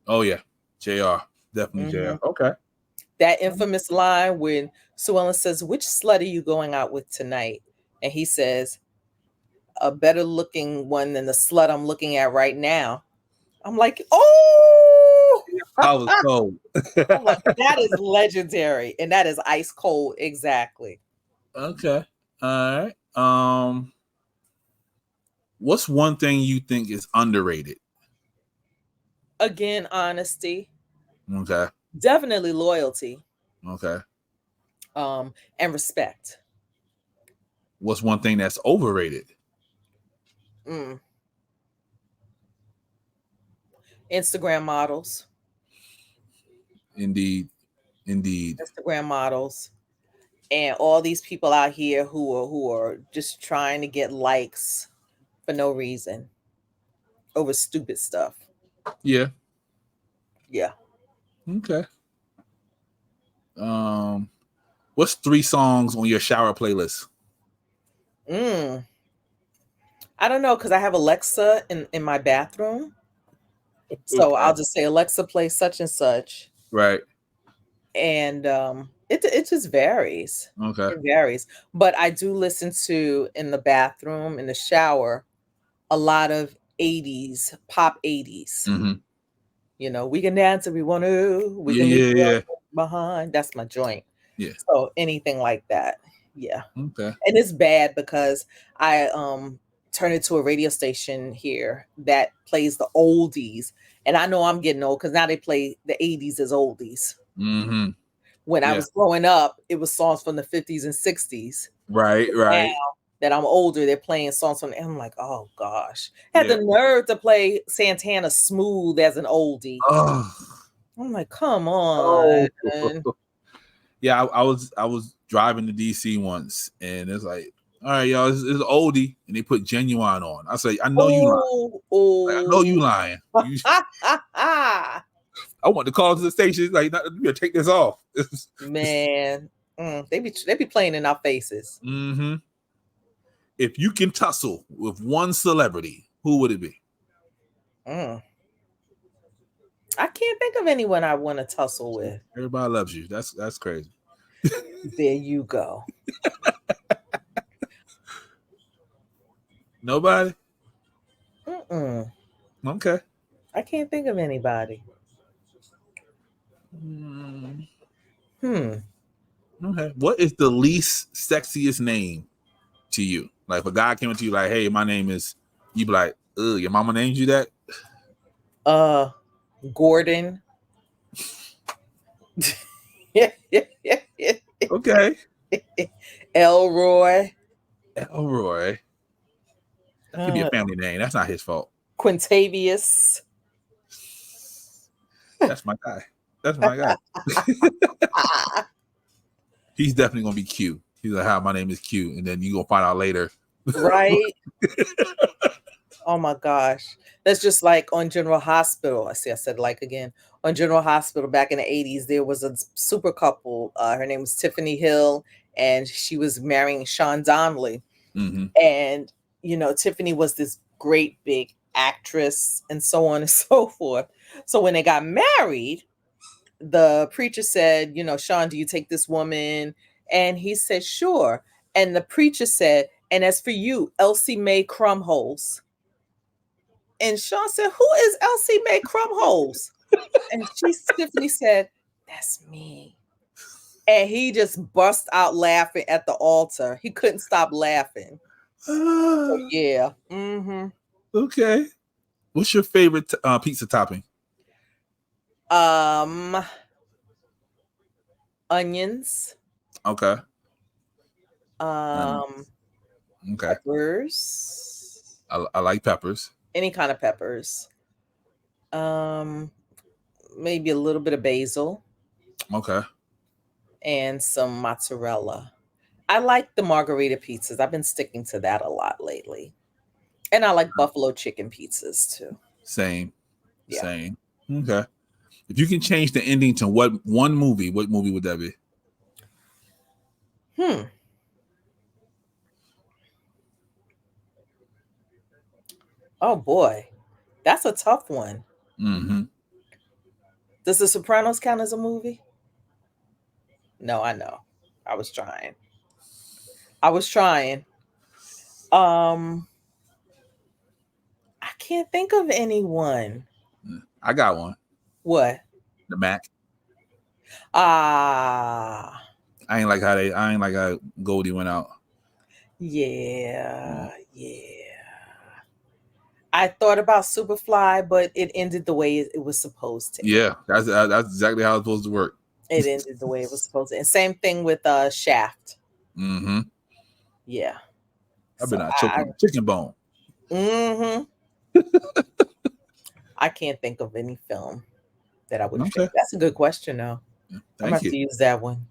Oh yeah, J.R. Definitely J.R. Okay. That infamous line when Sue Ellen says, "Which slut are you going out with tonight?" And he says, "A better looking one than the slut I'm looking at right now." I'm like, oh, I was cold. I'm like, that is legendary, and that is ice cold. Exactly. Okay. All right. What's one thing you think is underrated? Again, honesty. Okay. Definitely loyalty. Okay. And respect. What's one thing that's overrated? Instagram models. Indeed. Instagram models. And all these people out here who are just trying to get likes for no reason over stupid stuff. Yeah. Okay. What's 3 songs on your shower playlist? I don't know, because I have Alexa in my bathroom. So I'll just say, Alexa, play such and such. Right. And it just varies. Okay. It varies. But I do listen to, in the bathroom, in the shower, a lot of 80s, pop 80s. Mm-hmm. You know, we can dance if we want to. We can leave behind. That's my joint. Yeah. So anything like that. Yeah. Okay. And it's bad because I turn it to a radio station here that plays the oldies. And I know I'm getting old because now they play the 80s as oldies. Mm-hmm. When I was growing up, it was songs from the 50s and 60s. Right. Now that I'm older, they're playing songs from, and I'm like, oh gosh. Had the nerve to play Santana Smooth as an oldie. Oh. I'm like, come on. Oh. Yeah, I was driving to DC once, and it's like, all right, y'all, it's an oldie, and they put Genuine on. I say, I know you lying. Like, I know you lying. I want to call to the station. Like, you better take this off. Man, they be playing in our faces. Mm-hmm. If you can tussle with one celebrity, who would it be? I can't think of anyone I want to tussle with. Everybody loves you. That's crazy. There you go. Nobody? Okay. I can't think of anybody. Okay. What is the least sexiest name to you? Like, if a guy came up to you like, hey, my name is, you be like, ugh, your mama named you that? Gordon. Okay. Elroy. That could be a family name. That's not his fault. Quintavious. That's my guy. He's definitely gonna be Q. He's like, hi, my name is Q, and then you gonna find out later. Right. Oh my gosh. That's just like on General Hospital. I said like again. On General Hospital back in the 80s, there was a super couple. Her name was Tiffany Hill, and she was marrying Sean Donnelly. Mm-hmm. And, you know, Tiffany was this great big actress and so on and so forth. So when they got married, the preacher said, you know, Sean, do you take this woman? And he said, sure. And the preacher said, and as for you, Elsie Mae Crumholes. And Sean said, who is Elsie Mae Crumholes? And Tiffany said, that's me. And he just bust out laughing at the altar. He couldn't stop laughing. So, yeah. Mm-hmm. Okay. What's your favorite pizza topping? Onions. Okay. Okay. Peppers. I like peppers. Any kind of peppers. Maybe a little bit of basil. Okay. And some mozzarella. I like the margarita pizzas. I've been sticking to that a lot lately. And I like buffalo chicken pizzas too. Same. Okay. If you can change the ending to what movie would that be? Oh boy. That's a tough one. Mm-hmm. Does The Sopranos count as a movie? No, I know. I was trying. I can't think of anyone. I got one. What? The Mac. I ain't like how Goldie went out. Yeah. I thought about Superfly, but it ended the way it was supposed to. Yeah, that's exactly how it's supposed to work. It ended the way it was supposed to. And same thing with Shaft. Mm-hmm. Yeah. I've been choking chicken bone. Mm-hmm. I can't think of any film that I would fit. That's a good question, though. Yeah, I'm going to have to use that one.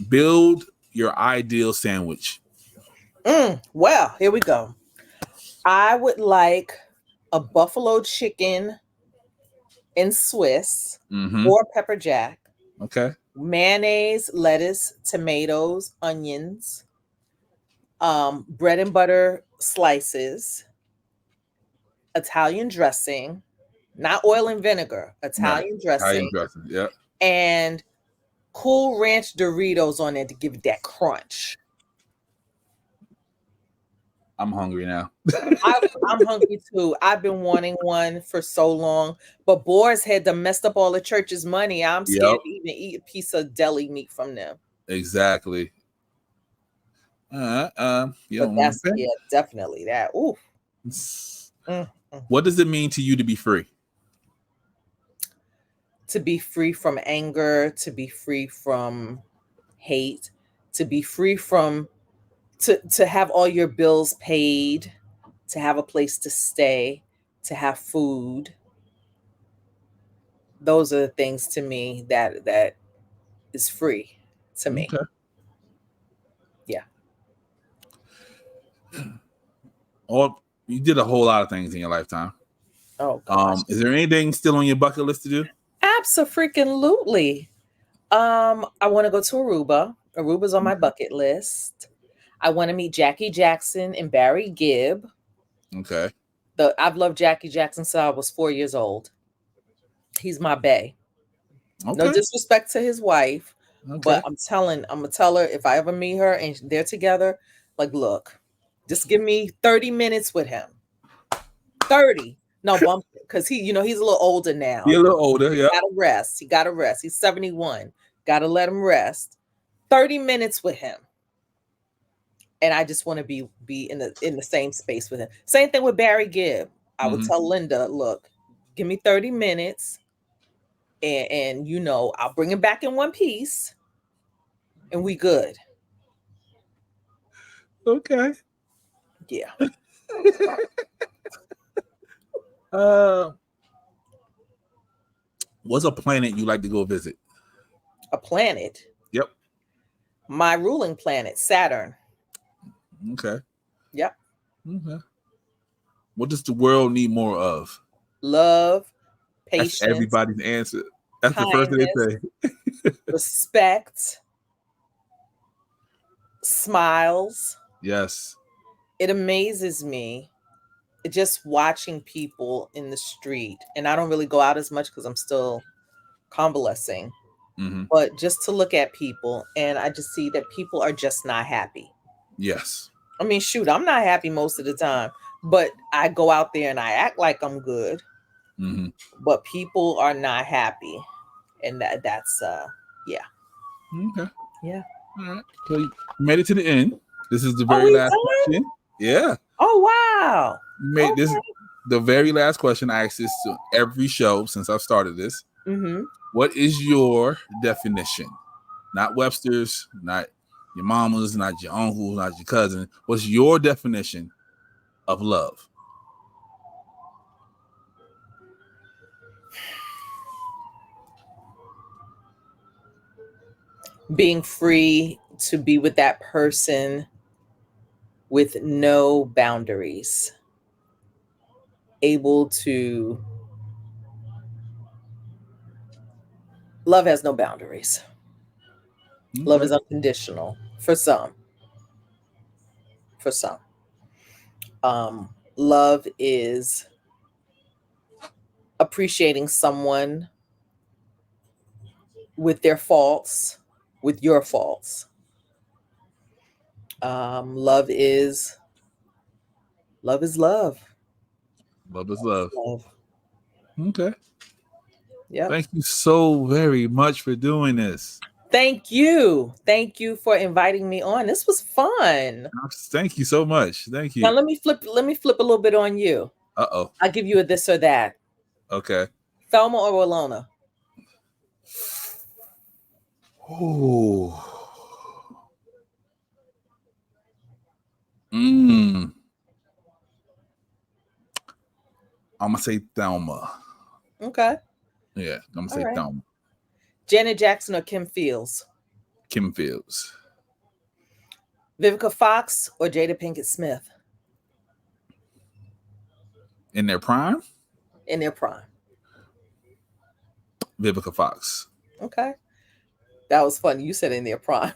Build your ideal sandwich. Well, here we go. I would like a buffalo chicken in Swiss or pepper jack. Okay. Mayonnaise, lettuce, tomatoes, onions, bread and butter slices, Italian dressing, not oil and vinegar, Italian dressing. Yeah. And Cool Ranch Doritos on it to give it that crunch. I'm hungry now. I'm hungry too. I've been wanting one for so long, but Boar's had to messed up all the church's money. I'm scared to even eat a piece of deli meat from them. Exactly. But that's definitely that. Ooh. What does it mean to you to be free? To be free from anger, to be free from hate, to be free from to have all your bills paid, to have a place to stay, to have food. Those are the things to me that is free to me. Okay. Yeah. You did a whole lot of things in your lifetime. Oh gosh. Is there anything still on your bucket list to do? Absolutely. I want to go to Aruba. Aruba's on my bucket list. I want to meet Jackie Jackson and Barry Gibb. Okay. I've loved Jackie Jackson since I was 4 years old. He's my bae. Okay. No disrespect to his wife, but I'm gonna tell her if I ever meet her and they're together, like, look, just give me 30 minutes with him. 30. No, because he's a little older now. He's a little older, yeah. He gotta rest. He's 71. Gotta let him rest. 30 minutes with him. And I just want to be in the same space with him. Same thing with Barry Gibb. I would tell Linda, look, give me 30 minutes and I'll bring him back in one piece and we good. Okay. Yeah. What's a planet you like to go visit? A planet? Yep. My ruling planet, Saturn. Okay. Yep. Okay. What does the world need more of? Love, patience. That's everybody's answer. That's kindness, the first thing they say. Respect, smiles. Yes. It amazes me just watching people in the street. And I don't really go out as much because I'm still convalescing. But just to look at people and I just see that people are just not happy. Yes. I mean, shoot, I'm not happy most of the time, but I go out there and I act like I'm good. But people are not happy. And that's yeah. Okay. Yeah. All right. So you made it to the end. This is the very last question. Yeah. Oh, wow. You made this the very last question. I ask this to every show since I've started this. What is your definition? Not Webster's, not your mama's, not your uncle's, not your cousin. What's your definition of love? Being free to be with that person with no boundaries. Able to... Love has no boundaries. Okay. Love is unconditional for some. For some. Love is appreciating someone with their faults, with your faults. Love is love. Love is love. Okay. Yeah. Thank you so very much for doing this. Thank you. Thank you for inviting me on. This was fun. Thank you so much. Thank you. Now let me flip a little bit on you. Uh-oh. I'll give you a this or that. Okay. Thelma or Willona? Oh. I'm gonna say Thelma. Okay. Yeah, I'm gonna say Thelma. Janet Jackson or Kim Fields? Kim Fields. Vivica Fox or Jada Pinkett Smith? In their prime? In their prime. Vivica Fox. Okay. That was funny. You said in their prime.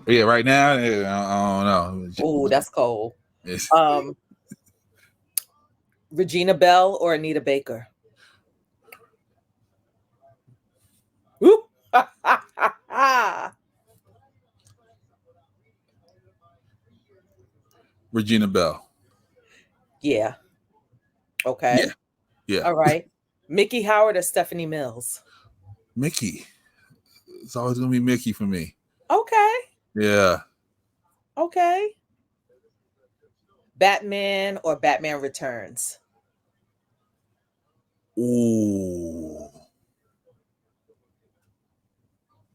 Yeah, right now, I don't know. Oh, that's cold. Regina Bell or Anita Baker? Ooh. Regina Bell. Yeah. Okay. Yeah. All right. Mickey Howard or Stephanie Mills? Mickey. It's always gonna be Mickey for me. Okay. Yeah. Okay. Batman or Batman Returns? Ooh.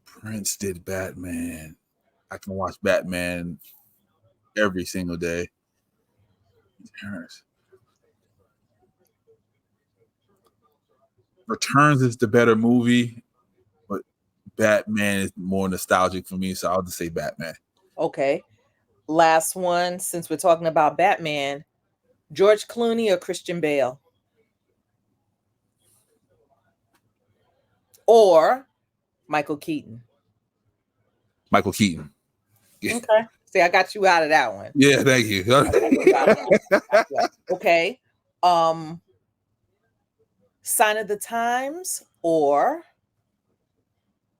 Prince did Batman. I can watch Batman every single day. Returns is the better movie, but Batman is more nostalgic for me, so I'll just say Batman. Okay. Last one, since we're talking about Batman, George Clooney or Christian Bale? Or Michael Keaton? Michael Keaton. Yeah. Okay. See, I got you out of that one. Yeah, thank you. Okay. Sign of the Times or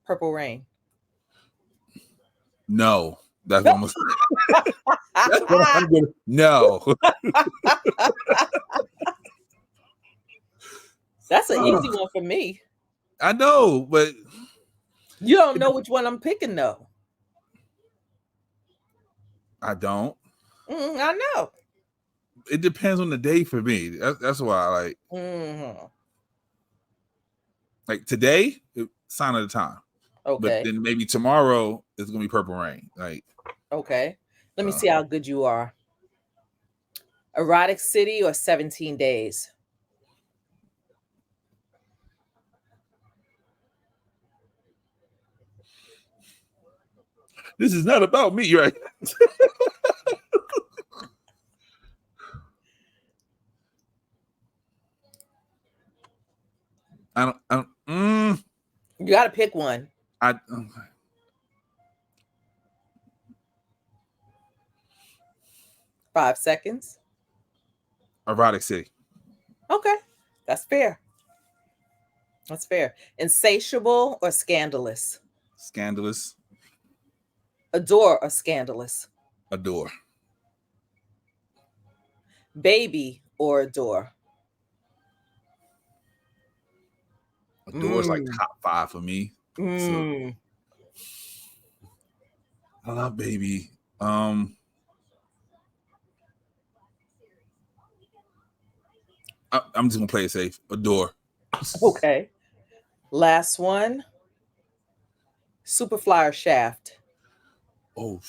Purple Rain? No. That's almost that's what I'm gonna, no. That's an easy one for me. I know, but you don't know which one I'm picking, though. I don't. I know. It depends on the day for me. That's why I like. Like today, Sign of the Time. Okay. But then maybe tomorrow it's gonna be Purple Rain. Like. Okay. Let me see how good you are. Erotic City or 17 Days? This is not about me, right? I don't. You got to pick one. 5 seconds. Erotic City. Okay, that's fair. That's fair. Insatiable or Scandalous? Scandalous. Adore or Scandalous? Adore. Baby or Adore? Adore is like top 5 for me. So, I love Baby. I'm just gonna play it safe. Adore. Okay. Last one. Superfly or Shaft? Oh.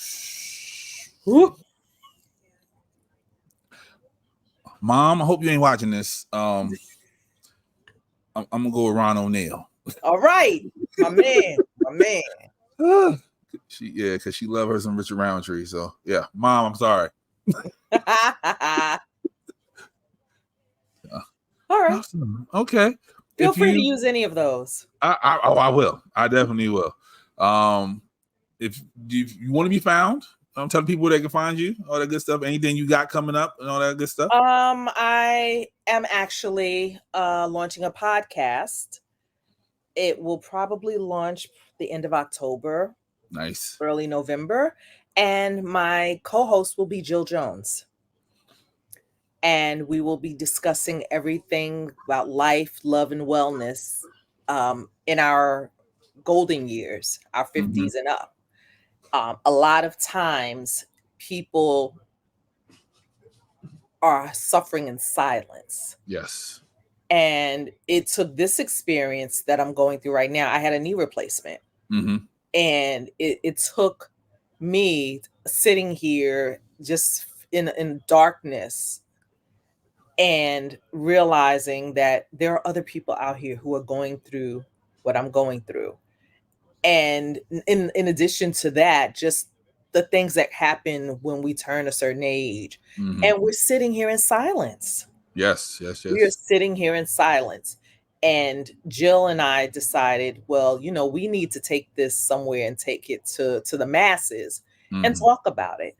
Whoop. Mom, I hope you ain't watching this. I'm gonna go with Ron O'Neal. All right, my man, my man. Because she loves her some Richard Roundtree. So yeah, Mom, I'm sorry. All right. Awesome. Okay. Feel free to use any of those. I will. I definitely will. If you want to be found, tell people where they can find you, all that good stuff. Anything you got coming up and all that good stuff. I am actually launching a podcast. It will probably launch the end of October. Nice. Early November. And my co-host will be Jill Jones. And we will be discussing everything about life, love, and wellness in our golden years, our 50s and up, a lot of times people are suffering in silence. Yes. And it took this experience that I'm going through right now. I had a knee replacement. And it took me sitting here just in darkness and realizing that there are other people out here who are going through what I'm going through. And in addition to that, just the things that happen when we turn a certain age. And we're sitting here in silence. Yes. We are sitting here in silence. And Jill and I decided, well, you know, we need to take this somewhere and take it to the masses and talk about it.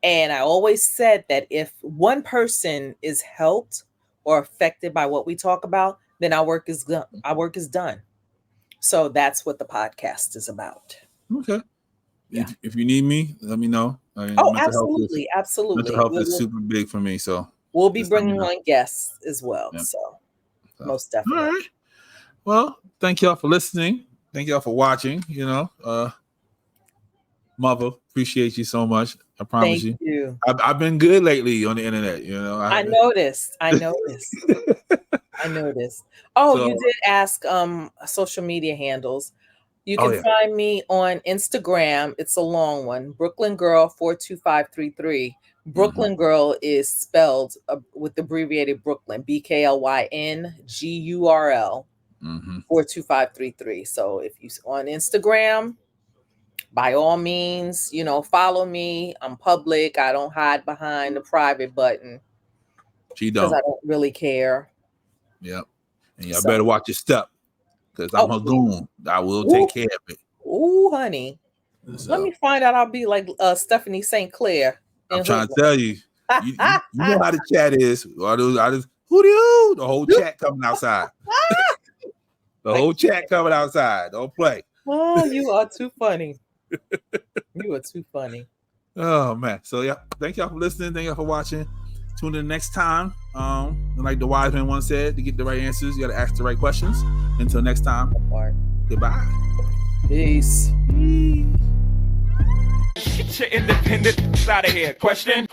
And I always said that if one person is helped or affected by what we talk about, then our work is done. Our work is done. So that's what the podcast is about. Okay. Yeah. If you need me, let me know. Absolutely. Mental health is super big for me. So we'll be bringing on guests as well. Yep. So most definitely. All right. Well, thank y'all for listening. Thank y'all for watching. You know, Mother, appreciate you so much. I promise you. I've been good lately on the internet. You know, I noticed. I noticed. Oh, so, you did ask social media handles. You can find me on Instagram. It's a long one. Brooklyn Girl 42533. Brooklyn Girl is spelled with abbreviated Brooklyn, BKLYNGURL 42533. So if you on Instagram, by all means, you know, follow me. I'm public. I don't hide behind the private button. Because I don't really care. Yep. And y'all better watch your step. Because I'm a goon. I will take care of it. Ooh, honey. So, let me find out. I'll be like Stephanie St. Clair. I'm trying to tell you. You know how the chat is. Who do you? The whole chat coming outside. The whole chat coming outside. Don't play. Oh, you are too funny. You are too funny. Oh, man. So, yeah. Thank y'all for listening. Thank y'all for watching. Tune in next time. Like the wise man once said, to get the right answers, you got to ask the right questions. Until next time, goodbye. Peace. Get your independent out of here. Question.